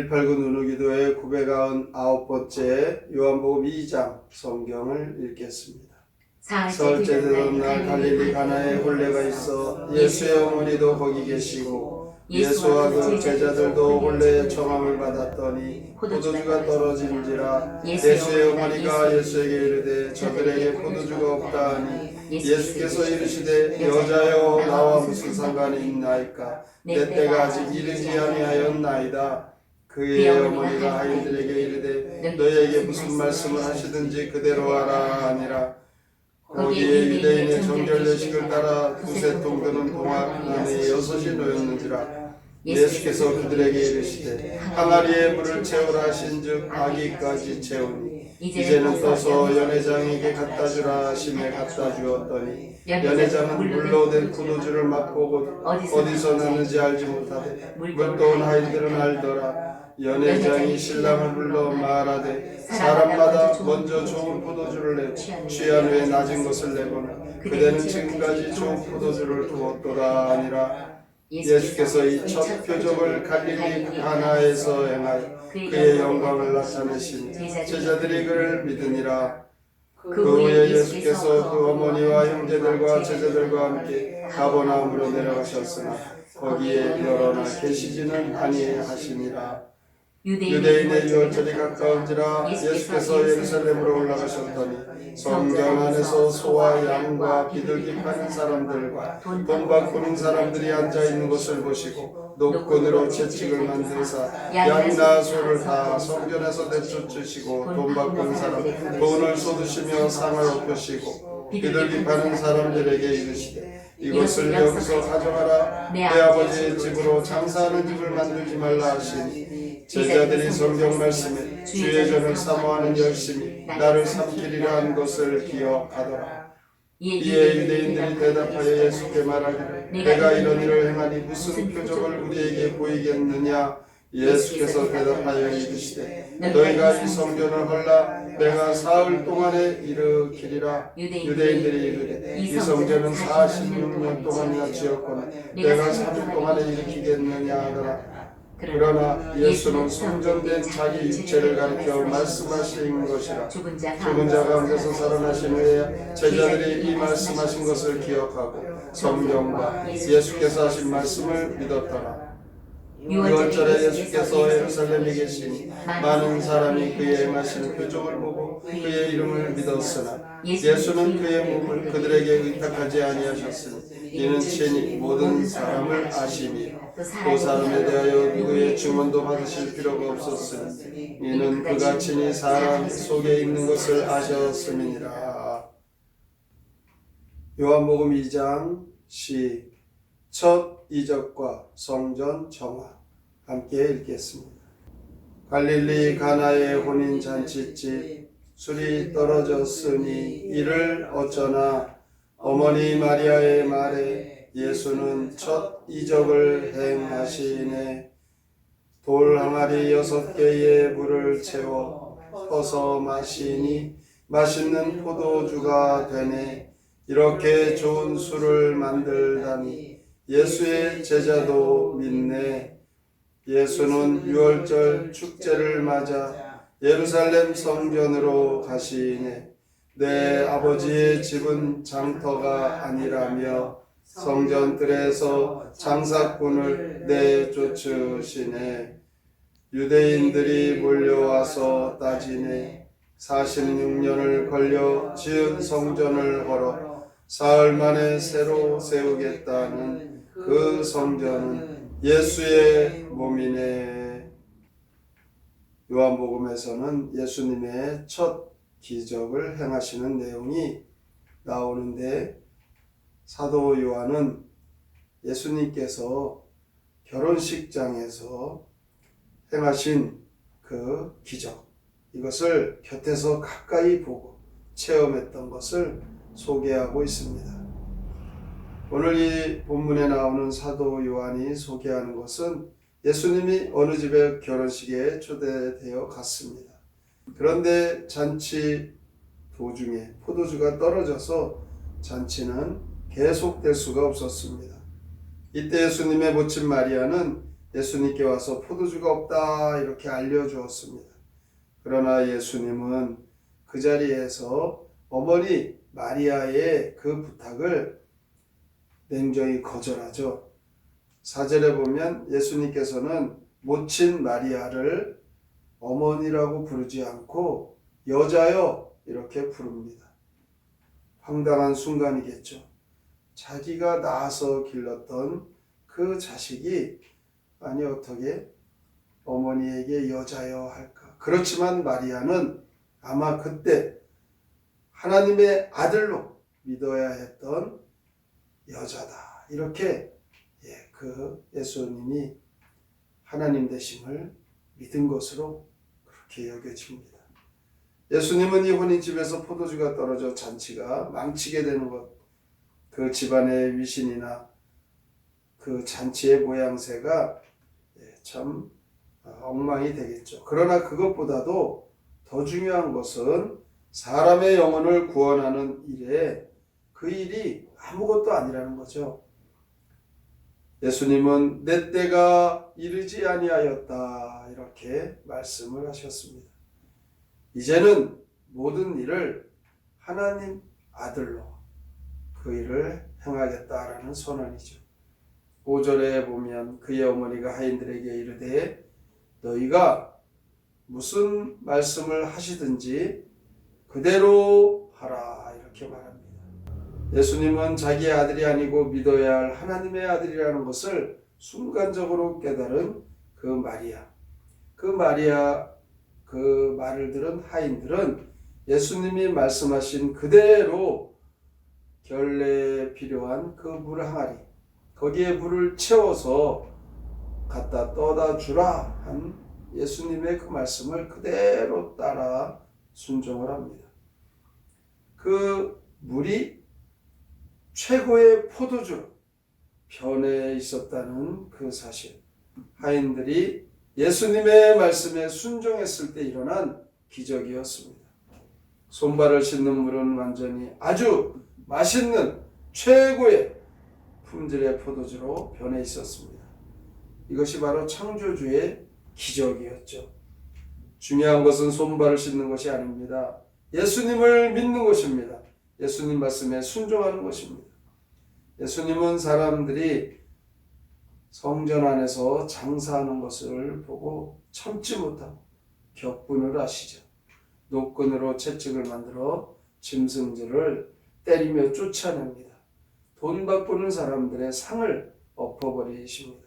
189 누누기도의 999번째 요한복음 2장 성경을 읽겠습니다. 사흘째 되던 날 갈릴리 가나에 혼례가 있어 예수의 어머니도 거기 계시고 예수와 그 제자들도 혼례의 청함을 받았더니 포도주가 떨어진지라 예수의 어머니가 예수에게 이르되 저들에게 포도주가 없다 하니 예수께서 이르시되 여자여 나와 무슨 상관이 있나이까 내 때가 아직 이르지 아니하였나이다. 그의 어머니가 아이들에게 이르되 너희에게 무슨 말씀을 하시든지 그대로 하라 하니라. 거기에 유대인의 정결 예식을 따라 두세 통 드는 동화 안에 6이 놓였는지라. 예수께서 그들에게 이르시되 항아리에 물을 채우라 하신즉 아기까지 채우니 이제는 떠서 연회장에게 갖다 주라 하심에 갖다 주었더니 연회장은 물로 된 포도주를 맛보고 어디서 났는지 알지 못하되 물도 온 아이들은 알더라. 연회장이 신랑을 불러 말하되 사람마다 먼저 좋은 포도주를 내고 취한 후에 낮은 것을 내고는 그대는 지금까지 좋은 포도주를 두었도다 하니라. 예수께서 이 첫 표적을 갈릴리 가나에서 행하여 그의 영광을 나타내시니 제자들이 그를 믿으니라. 그 후에 예수께서 그 어머니와 형제들과 제자들과 함께 가버나움으로 내려가셨으나 거기에 여러 날 계시지는 아니하시니라. 유대인의 유월절이 가까운지라 예수께서 예루살렘으로 올라가셨더니 성전 안에서 소와 양과 비둘기 파는 사람들과 돈 바꾸는 사람들이 앉아있는 것을 보시고 노끈으로 채찍을 만들사 양이나 소를 다 성전에서 내쫓으시고 돈 바꾸는 사람 돈을 쏟으시며 상을 엎으시고 비둘기 파는 사람들에게 이르시되 이것을 여기서 가져가라. 내 아버지의 집으로 장사하는 집을 만들지 말라 하시니 제자들이 성경 말씀에 주의 전을 사모하는 열심이 나를 삼키리라 한 것을 기억하더라. 이에 유대인들이 대답하여 예수께 말하기를 내가 이런 일을 행하니 무슨 표적을 우리에게 보이겠느냐. 예수께서 대답하여 이르시되 너희가 이 성전을 헐라 내가 사흘 동안에 일으키리라. 유대인들이 이르되 이 성전은 46년 동안이나 지었거늘 내가 3일 동안에 일으키겠느냐 하더라. 그러나 예수는 성전된 자기 육체를 가리켜 말씀하신 것이라. 죽은 자 가운데서 살아나신 후에 제자들이 이 말씀하신 것을 기억하고 성경과 예수께서 하신 말씀을 믿었더라. 유월절에 예수께서 예루살렘에 계시니 많은 사람이 그의 행하시는 표적을 보고 그의 이름을 믿었으나 예수는 그의 몸을 그들에게 의탁하지 아니하셨으니 이는 친히 모든 사람을 아심이라. 또 사람에 대하여 누구의 증언도 받으실 필요가 없었으니 이는 그가 친히 사람 속에 있는 것을 아셨음이니라. 요한복음 2장 첫 이적과 성전 정화 함께 읽겠습니다. 갈릴리 가나의 혼인 잔치집 술이 떨어졌으니 이를 어쩌나 어머니 마리아의 말에 예수는 첫 이적을 행하시네. 돌 항아리 6개에 물을 채워 퍼서 마시니 맛있는 포도주가 되네. 이렇게 좋은 술을 만들다니 예수의 제자도 믿네. 예수는 유월절 축제를 맞아 예루살렘 성전으로 가시네. 내 아버지의 집은 장터가 아니라며 성전들에서 장사꾼을 내쫓으시네. 유대인들이 몰려와서 따지네. 46년을 걸려 지은 성전을 헐어 사흘 만에 새로 세우겠다는 그 성전은 예수의 몸이네. 요한복음에서는 예수님의 첫 기적을 행하시는 내용이 나오는데 사도 요한은 예수님께서 결혼식장에서 행하신 그 기적, 이것을 곁에서 가까이 보고 체험했던 것을 소개하고 있습니다. 오늘 이 본문에 나오는 사도 요한이 소개하는 것은 예수님이 어느 집의 결혼식에 초대되어 갔습니다. 그런데 잔치 도중에 포도주가 떨어져서 잔치는 계속될 수가 없었습니다. 이때 예수님의 모친 마리아는 예수님께 와서 포도주가 없다 이렇게 알려주었습니다. 그러나 예수님은 그 자리에서 어머니 마리아의 그 부탁을 냉정히 거절하죠. 4절에 보면 예수님께서는 모친 마리아를 어머니라고 부르지 않고 여자여 이렇게 부릅니다. 황당한 순간이겠죠. 자기가 낳아서 길렀던 그 자식이 아니 어떻게 어머니에게 여자여 할까? 그렇지만 마리아는 아마 그때 하나님의 아들로 믿어야 했던 여자다. 이렇게 그 예수님이 하나님 되심을 믿은 것으로 그렇게 여겨집니다. 예수님은 이 혼인집에서 포도주가 떨어져 잔치가 망치게 되는 것, 그 집안의 위신이나 그 잔치의 모양새가 참 엉망이 되겠죠. 그러나 그것보다도 더 중요한 것은 사람의 영혼을 구원하는 일에 그 일이 아무것도 아니라는 거죠. 예수님은 내 때가 이르지 아니하였다 이렇게 말씀을 하셨습니다. 이제는 모든 일을 하나님 아들로 그 일을 행하겠다라는 선언이죠. 5절에 보면 그의 어머니가 하인들에게 이르되 너희가 무슨 말씀을 하시든지 그대로 하라 이렇게 말합니다. 예수님은 자기의 아들이 아니고 믿어야 할 하나님의 아들이라는 것을 순간적으로 깨달은 그 마리아 그 말을 들은 하인들은 예수님이 말씀하신 그대로 결례에 필요한 그 물 항아리 거기에 물을 채워서 갖다 떠다 주라 한 예수님의 그 말씀을 그대로 따라 순종을 합니다. 그 물이 최고의 포도주로 변해 있었다는 그 사실, 하인들이 예수님의 말씀에 순종했을 때 일어난 기적이었습니다. 손발을 씻는 물은 완전히 아주 맛있는 최고의 품질의 포도주로 변해 있었습니다. 이것이 바로 창조주의 기적이었죠. 중요한 것은 손발을 씻는 것이 아닙니다. 예수님을 믿는 것입니다. 예수님 말씀에 순종하는 것입니다. 예수님은 사람들이 성전 안에서 장사하는 것을 보고 참지 못하고 격분을 하시죠. 노끈으로 채찍을 만들어 짐승들을 때리며 쫓아냅니다. 돈 바꾸는 사람들의 상을 엎어버리십니다.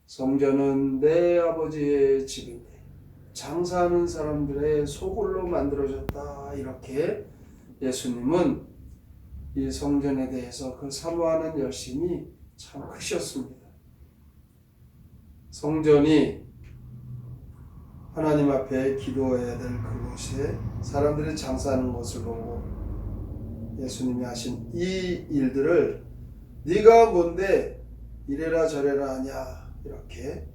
성전은 내 아버지의 집인데 장사하는 사람들의 소굴로 만들어졌다. 이렇게 예수님은 이 성전에 대해서 그 사모하는 열심이 참 크셨습니다. 성전이 하나님 앞에 기도해야 될 그곳에 사람들이 장사하는 것을 보고 예수님이 하신 이 일들을 네가 뭔데 이래라 저래라 하냐 이렇게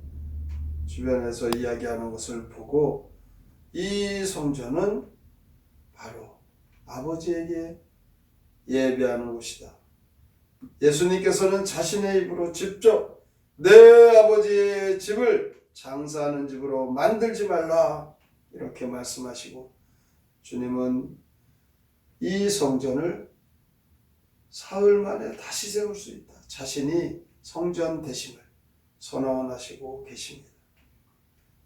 주변에서 이야기하는 것을 보고 이 성전은 바로 아버지에게 예배하는 곳이다. 예수님께서는 자신의 입으로 직접 내 아버지의 집을 장사하는 집으로 만들지 말라 이렇게 말씀하시고 주님은 이 성전을 사흘 만에 다시 세울 수 있다. 자신이 성전 되심을 선언하시고 계십니다.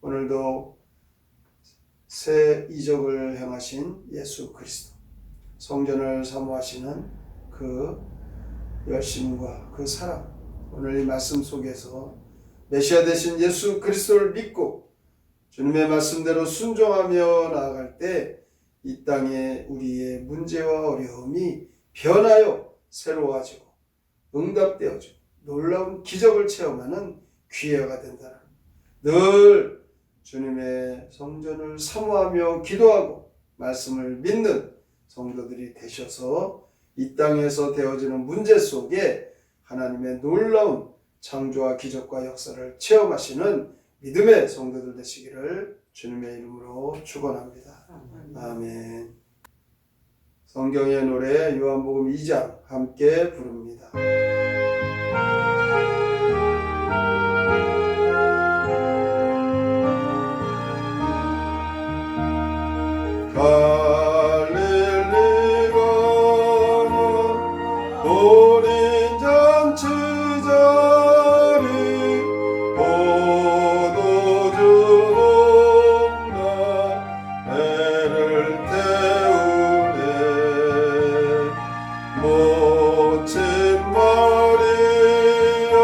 오늘도 새 이적을 행하신 예수 그리스도, 성전을 사모하시는 그 열심과 그 사랑, 오늘 이 말씀 속에서 메시아 되신 예수 그리스도를 믿고 주님의 말씀대로 순종하며 나아갈 때 이 땅에 우리의 문제와 어려움이 변하여 새로워지고 응답되어지고 놀라운 기적을 체험하는 기회가 된다는, 늘 주님의 성전을 사모하며 기도하고 말씀을 믿는 성도들이 되셔서 이 땅에서 되어지는 문제 속에 하나님의 놀라운 창조와 기적과 역사를 체험하시는 믿음의 성도들 되시기를 주님의 이름으로 축원합니다. 아멘. 성경의 노래 요한복음 2장 함께 부릅니다. 모친 마리아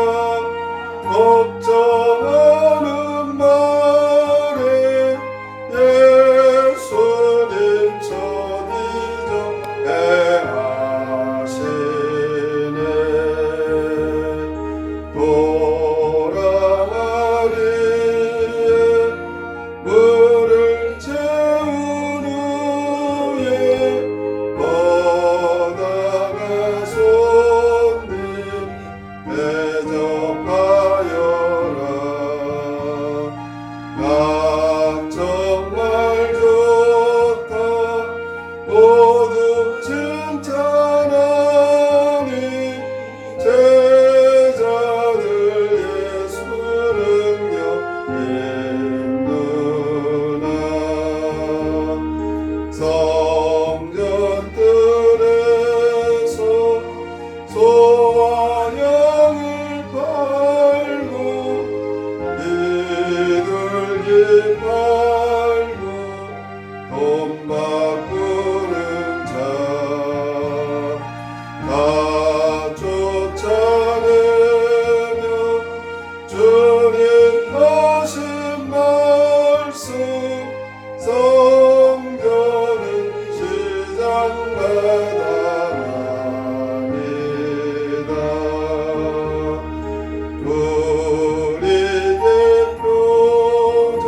걱정하는 말에 예수님 천이죠 애하시네. 도랑아리에 물을 채운 후에 바다가 손님 대접하여라. 나 정말 좋다 모두 칭찬하니 제자들 예수 능력 있느나. 성전들에서 소와 양을 팔고 비둘기 팔고 돈 바꾸는 자 다 쫓아내며 주님 하신 말씀 성전은 시장마당합니다. 우리의 표정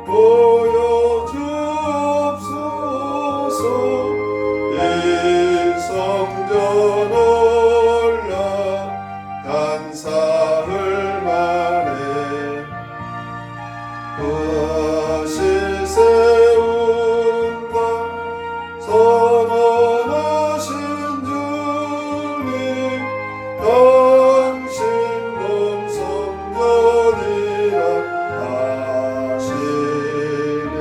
보여주옵소서. 이 성전 올라 단사흘 만에 다시 세운다. 선언하신 주님 당신 몸 성전이라 하시네.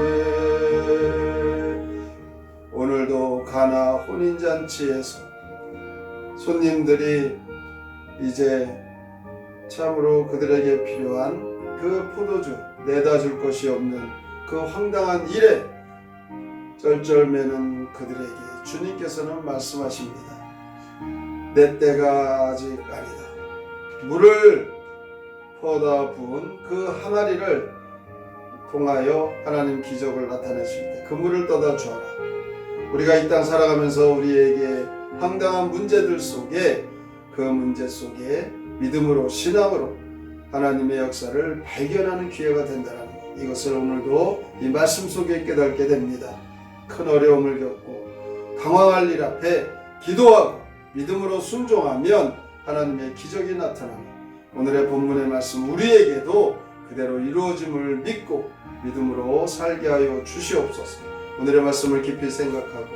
오늘도 가나 혼인잔치에서 손님들이 이제 참으로 그들에게 필요한 그 포도주 내다 줄 것이 없는 그 황당한 일에 쩔쩔매는 그들에게 주님께서는 말씀하십니다. 내 때가 아직 아니다. 물을 퍼다 부은 그 항아리를 통하여 하나님 기적을 나타내실 때 그 물을 떠다 주어라. 우리가 이 땅 살아가면서 우리에게 황당한 문제들 속에 그 문제 속에 믿음으로 신앙으로 하나님의 역사를 발견하는 기회가 된다는 것, 이것을 오늘도 이 말씀 속에 깨닫게 됩니다. 큰 어려움을 겪고 당황할 일 앞에 기도하고 믿음으로 순종하면 하나님의 기적이 나타나는 오늘의 본문의 말씀 우리에게도 그대로 이루어짐을 믿고 믿음으로 살게 하여 주시옵소서. 오늘의 말씀을 깊이 생각하고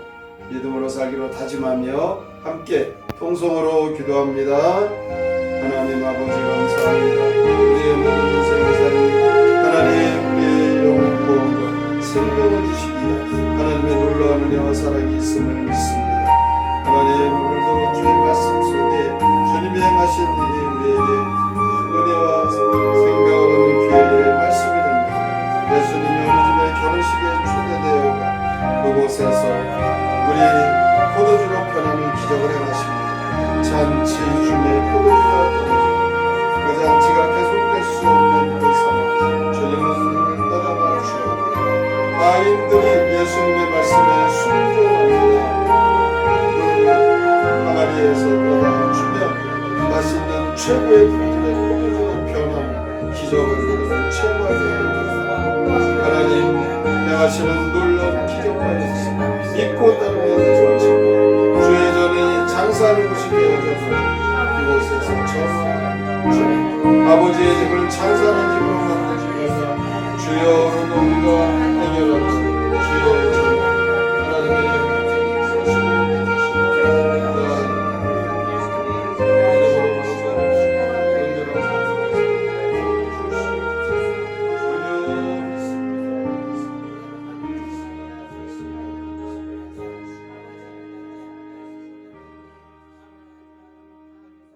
믿음으로 살기로 다짐하며 함께 통성으로 기도합니다. 하나님 아버지 감사합니다. 우리의 모든 인생을 사는 하나님, 우리의 영혼 구원과 생명을 주시기 위해 하나님의 놀라운 은혜와 사랑이 있음을 믿습니다. 하나님, 오늘도 주의 말씀 속에 주님이 행하신 일이 우리에게 은혜와 생명을 얻는 기회의 말씀이 됩니다. 예수님이 어느 집에 결혼식에 초대되어가 그곳에서 우리 포도주로 변하는 기적을 행하십니다. 잔치 중에 포도주가 떨어지고 그 잔치가 계속될 수 없는 그 상황, 주님은 떠나가 주옵니다. 아인들이 예수님의 말씀에 순종합니다. 그 항아리에서 떠나 주면 맛있는 최고의 품질의 포도주로 변하는 기적을 체험하게 됩니다. 하나님, 행하시는 놀라운 기적과 역사 믿고 따르면 좋으시고 주의 전에 장사하는 곳이 되어져서 그곳에서 전하는 주님, 아버지의 집을 장사하는 집으로 만드시면서 주여